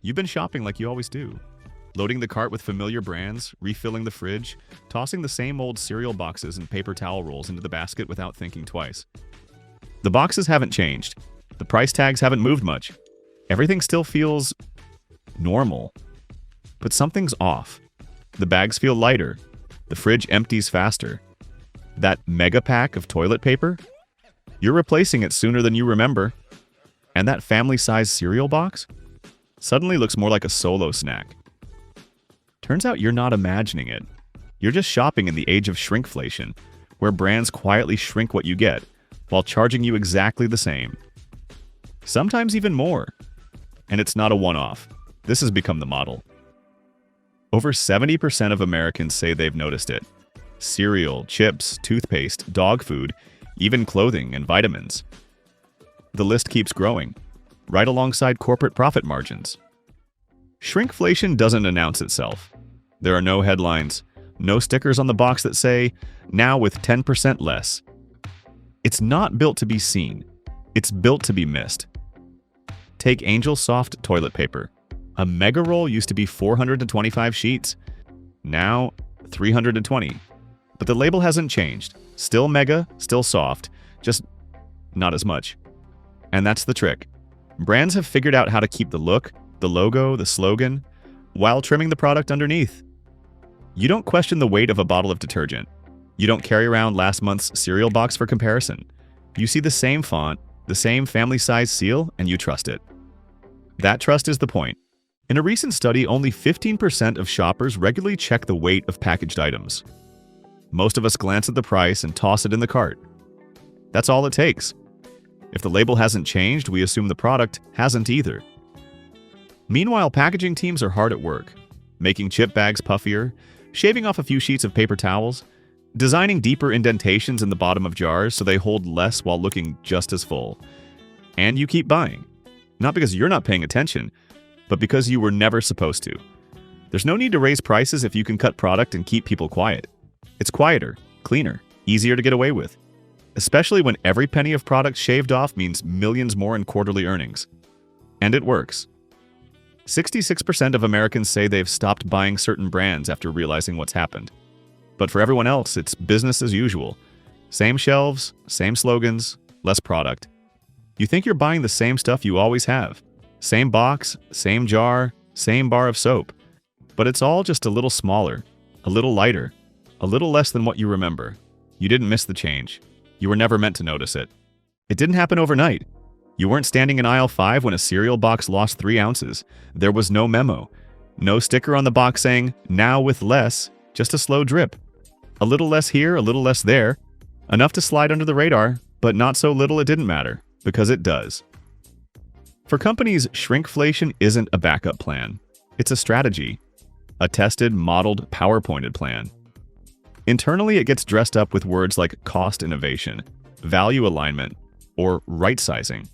You've been shopping like you always do. Loading the cart with familiar brands, refilling the fridge, tossing the same old cereal boxes and paper towel rolls into the basket without thinking twice. The boxes haven't changed. The price tags haven't moved much. Everything still feels normal. But something's off. The bags feel lighter. The fridge empties faster. That mega pack of toilet paper? You're replacing it sooner than you remember. And that family-sized cereal box? Suddenly looks more like a solo snack. Turns out you're not imagining it. You're just shopping in the age of shrinkflation, where brands quietly shrink what you get, while charging you exactly the same. Sometimes even more. And it's not a one-off. This has become the model. Over 70% of Americans say they've noticed it. Cereal, chips, toothpaste, dog food, even clothing and vitamins. The list keeps growing, right alongside corporate profit margins. Shrinkflation doesn't announce itself. There are no headlines, no stickers on the box that say, now with 10% less. It's not built to be seen. It's built to be missed. Take Angel Soft toilet paper. A mega roll used to be 425 sheets. Now, 320. But the label hasn't changed. Still mega, still soft, just not as much. And that's the trick. Brands have figured out how to keep the look, the logo, the slogan, while trimming the product underneath. You don't question the weight of a bottle of detergent. You don't carry around last month's cereal box for comparison. You see the same font, the same family-size seal, and you trust it. That trust is the point. In a recent study, only 15% of shoppers regularly check the weight of packaged items. Most of us glance at the price and toss it in the cart. That's all it takes. If the label hasn't changed, we assume the product hasn't either. Meanwhile, packaging teams are hard at work, making chip bags puffier, shaving off a few sheets of paper towels, designing deeper indentations in the bottom of jars so they hold less while looking just as full. And you keep buying. Not because you're not paying attention, but because you were never supposed to. There's no need to raise prices if you can cut product and keep people quiet. It's quieter, cleaner, easier to get away with. Especially when every penny of product shaved off means millions more in quarterly earnings. And it works. 66% of Americans say they've stopped buying certain brands after realizing what's happened. But for everyone else, it's business as usual. Same shelves, same slogans, less product. You think you're buying the same stuff you always have. Same box, same jar, same bar of soap. But it's all just a little smaller, a little lighter, a little less than what you remember. You didn't miss the change. You were never meant to notice it. It didn't happen overnight. You weren't standing in aisle 5 when a cereal box lost 3 ounces. There was no memo. No sticker on the box saying, now with less, just a slow drip. A little less here, a little less there. Enough to slide under the radar, but not so little it didn't matter, because it does. For companies, shrinkflation isn't a backup plan. It's a strategy. A tested, modeled, PowerPointed plan. Internally, it gets dressed up with words like cost innovation, value alignment, or right-sizing.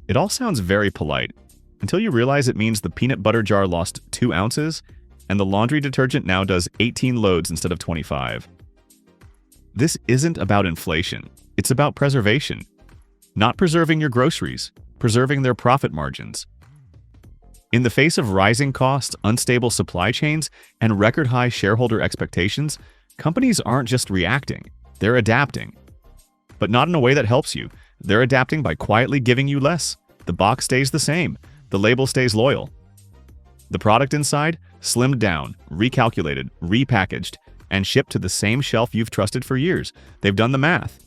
It all sounds very polite, until you realize it means the peanut butter jar lost 2 ounces, and the laundry detergent now does 18 loads instead of 25. This isn't about inflation. It's about preservation. Not preserving your groceries, preserving their profit margins. In the face of rising costs, unstable supply chains, and record-high shareholder expectations, companies aren't just reacting, they're adapting. But not in a way that helps you. They're adapting by quietly giving you less. The box stays the same. The label stays loyal. The product inside, slimmed down, recalculated, repackaged, and shipped to the same shelf you've trusted for years. They've done the math.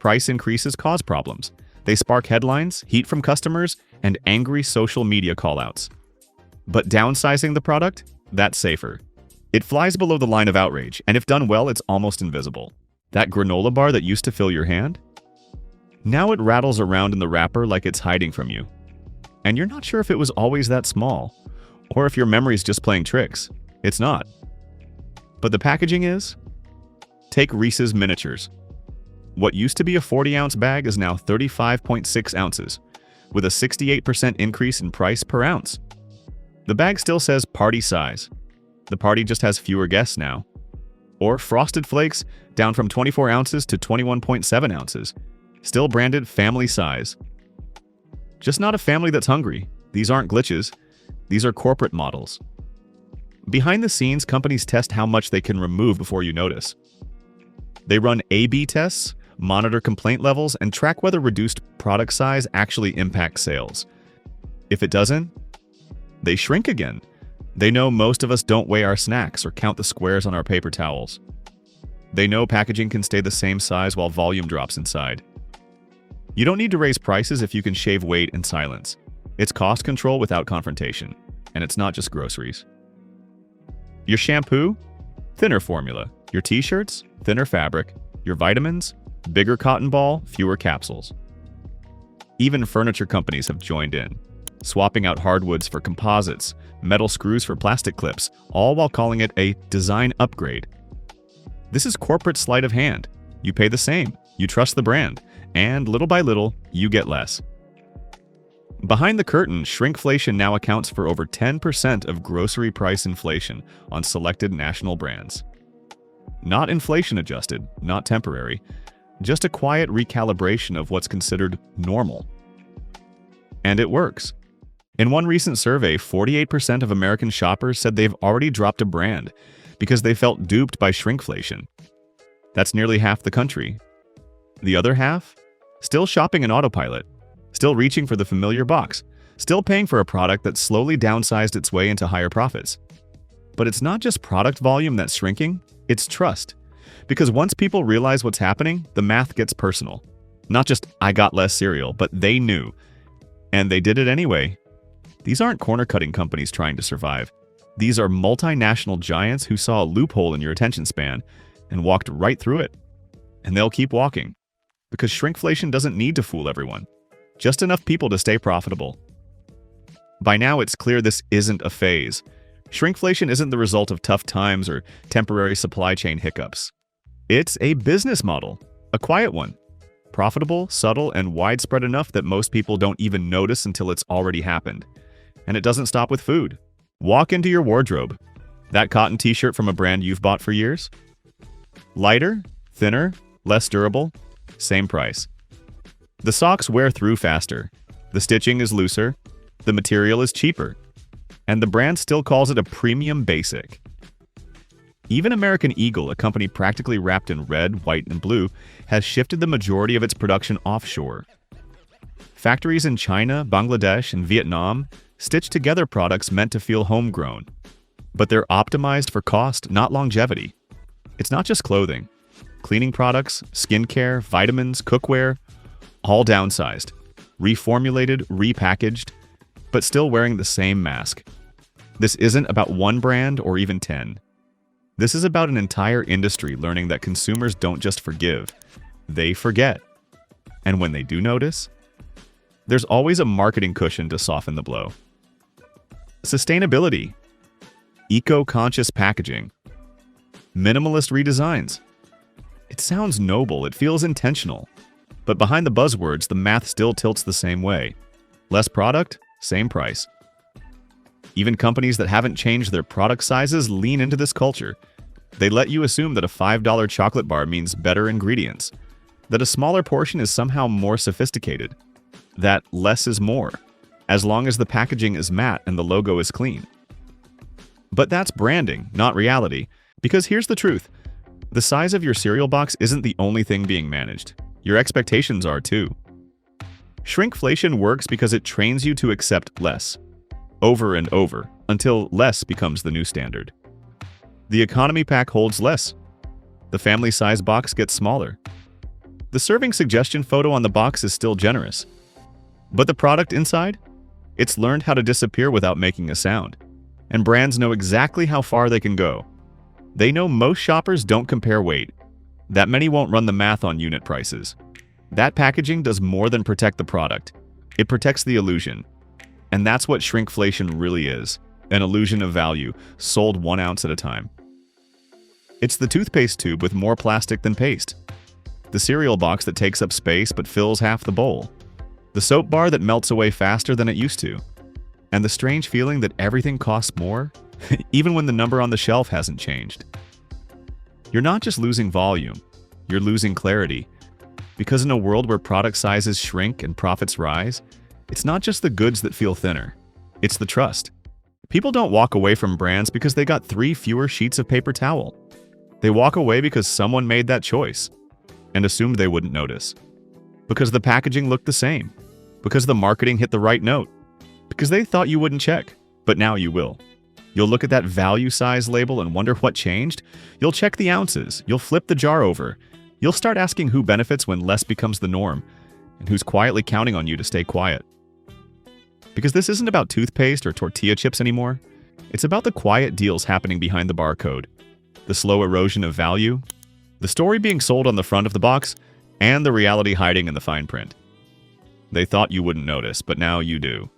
Price increases cause problems. They spark headlines, heat from customers, and angry social media callouts. But downsizing the product? That's safer. It flies below the line of outrage, and if done well, it's almost invisible. That granola bar that used to fill your hand? Now it rattles around in the wrapper like it's hiding from you. And you're not sure if it was always that small, or if your memory's just playing tricks. It's not. But the packaging is? Take Reeses Miniatures. What used to be a 40-ounce bag is now 35.6 ounces, with a 68% increase in price per ounce. The bag still says party size. The party just has fewer guests now. Or Frosted Flakes, down from 24 ounces to 21.7 ounces. Still branded family size. Just not a family that's hungry. These aren't glitches. These are corporate models. Behind the scenes, companies test how much they can remove before you notice. They run A/B tests, monitor complaint levels, and track whether reduced product size actually impacts sales. If it doesn't, they shrink again. They know most of us don't weigh our snacks or count the squares on our paper towels. They know packaging can stay the same size while volume drops inside. You don't need to raise prices if you can shave weight in silence. It's cost control without confrontation, and it's not just groceries. Your shampoo? Thinner formula. Your t-shirts? Thinner fabric. Your vitamins? Bigger cotton ball, fewer capsules. Even furniture companies have joined in, swapping out hardwoods for composites, metal screws for plastic clips, all while calling it a design upgrade. This is corporate sleight of hand. You pay the same, you trust the brand, and little by little, you get less. Behind the curtain, shrinkflation now accounts for over 10% of grocery price inflation on selected national brands. Not inflation adjusted, not temporary, just a quiet recalibration of what's considered normal. And it works. In one recent survey, 48% of American shoppers said they've already dropped a brand because they felt duped by shrinkflation. That's nearly half the country. The other half? Still shopping in autopilot, still reaching for the familiar box, still paying for a product that slowly downsized its way into higher profits. But it's not just product volume that's shrinking, it's trust. Because once people realize what's happening, the math gets personal. Not just, I got less cereal, but they knew. And they did it anyway. These aren't corner-cutting companies trying to survive. These are multinational giants who saw a loophole in your attention span and walked right through it. And they'll keep walking. Because shrinkflation doesn't need to fool everyone. Just enough people to stay profitable. By now, it's clear this isn't a phase. Shrinkflation isn't the result of tough times or temporary supply chain hiccups. It's a business model, a quiet one. Profitable, subtle, and widespread enough that most people don't even notice until it's already happened. And it doesn't stop with food. Walk into your wardrobe. That cotton t-shirt from a brand you've bought for years? Lighter, thinner, less durable, same price. The socks wear through faster. The stitching is looser. The material is cheaper. And the brand still calls it a premium basic. Even American Eagle, a company practically wrapped in red, white, and blue, has shifted the majority of its production offshore. Factories in China, Bangladesh, and Vietnam stitch together products meant to feel homegrown. But they're optimized for cost, not longevity. It's not just clothing. Cleaning products, skincare, vitamins, cookware, all downsized, reformulated, repackaged, but still wearing the same mask. This isn't about one brand or even 10. This is about an entire industry learning that consumers don't just forgive, they forget. And when they do notice, there's always a marketing cushion to soften the blow. Sustainability, eco-conscious packaging, minimalist redesigns. It sounds noble, it feels intentional. But behind the buzzwords, the math still tilts the same way. Less product, same price. Even companies that haven't changed their product sizes lean into this culture. They let you assume that a $5 chocolate bar means better ingredients, that a smaller portion is somehow more sophisticated, that less is more, as long as the packaging is matte and the logo is clean. But that's branding, not reality, because here's the truth. The size of your cereal box isn't the only thing being managed. Your expectations are too. Shrinkflation works because it trains you to accept less, over and over, until less becomes the new standard. The economy pack holds less. The family size box gets smaller. The serving suggestion photo on the box is still generous. But the product inside? It's learned how to disappear without making a sound. And brands know exactly how far they can go. They know most shoppers don't compare weight. That many won't run the math on unit prices. That packaging does more than protect the product. It protects the illusion. And that's what shrinkflation really is, an illusion of value, sold 1 ounce at a time. It's the toothpaste tube with more plastic than paste. The cereal box that takes up space but fills half the bowl. The soap bar that melts away faster than it used to. And the strange feeling that everything costs more, even when the number on the shelf hasn't changed. You're not just losing volume, you're losing clarity. Because in a world where product sizes shrink and profits rise, it's not just the goods that feel thinner. It's the trust. People don't walk away from brands because they got 3 fewer sheets of paper towel. They walk away because someone made that choice and assumed they wouldn't notice. Because the packaging looked the same. Because the marketing hit the right note. Because they thought you wouldn't check, but now you will. You'll look at that value size label and wonder what changed. You'll check the ounces. You'll flip the jar over. You'll start asking who benefits when less becomes the norm and who's quietly counting on you to stay quiet. Because this isn't about toothpaste or tortilla chips anymore. It's about the quiet deals happening behind the barcode, the slow erosion of value, the story being sold on the front of the box, and the reality hiding in the fine print. They thought you wouldn't notice, but now you do.